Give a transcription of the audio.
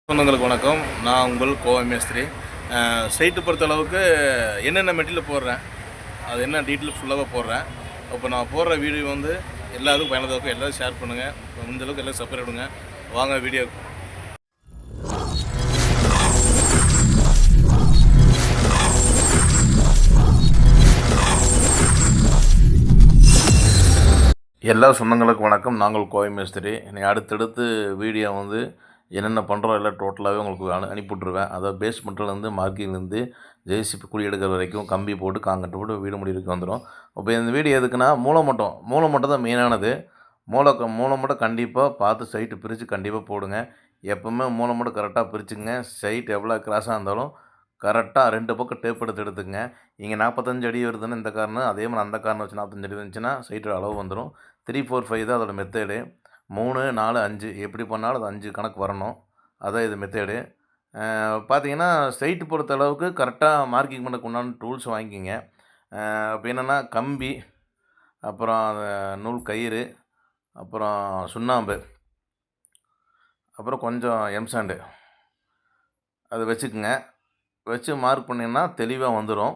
சொந்தங்களுக்கு வணக்கம். நான் உங்கள் கோவை மேஸ்திரி. சைட்டு பொறுத்தளவுக்கு என்னென்ன மெட்டீரியல் போடுறேன், அது என்ன டீட்டெயில் ஃபுல்லாக போடுறேன். இப்போ நான் போடுற வீடியோ வந்து எல்லாத்துக்கும் பயனுள்ளதாக இருக்கும். எல்லோரும் ஷேர் பண்ணுங்கள். முடிஞ்ச அளவுக்கு எல்லோரும் சப்ஸ்கிரைப் பண்ணுங்க. வாங்க வீடியோ. எல்லா சொந்தங்களுக்கும் வணக்கம். நாங்கள் கோவை மேஸ்திரி. நீ அடுத்தடுத்து வீடியோ வந்து என்னென்ன பண்ணுறோம் எல்லாம் டோட்டலாகவே உங்களுக்கு அனுப்பிவிட்ருவேன். அதாவது பேஸ்மெண்ட்லேருந்து மார்க்கிங்லேருந்து ஜேசிபி குழி எடுக்கிற வரைக்கும் கம்பி போட்டு காங்கிரீட் போட்டு வீடு முடிவுக்கு வந்துடும். இப்போ இந்த வீடியோ எதுக்குன்னா மூலமட்டம் தான் மெயினானது. மூலமட்டம் கண்டிப்பாக பார்த்து சைட்டு பிரித்து கண்டிப்பாக போடுங்க. எப்போவுமே மூலமட்டம் கரெக்டாக பிரிச்சுங்க. சைட் எவ்வளோ கிராஸாக இருந்தாலும் கரெக்டாக 2 பக்கம் டேப் எடுத்துங்க. இங்கே 45 அடி வருதுன்னு இந்த கார்னர், அதே மாதிரி அந்த கார்னர் வச்சு 45 அடி இருந்துச்சுன்னா சைட்டோட அளவு வந்துடும். 3, 4, 5 தான் அதோட மெத்தேடு. 3, 4, 5 எப்படி பண்ணாலும் அது 5 கணக்கு வரணும். அதான் இது மெத்தேடு. பார்த்தீங்கன்னா சைட்டு பொறுத்த அளவுக்கு கரெக்டாக மார்க்கிங் பண்ணக்கு உண்டான டூல்ஸ் வாங்கிக்கிங்க. இப்போ என்னென்னா கம்பி, அப்புறம் நூல் கயிறு, அப்புறம் சுண்ணாம்பு, அப்புறம் கொஞ்சம் எம்சாண்டு அதை வச்சுக்குங்க. வச்சு மார்க் பண்ணிங்கன்னா தெளிவாக வந்துடும்.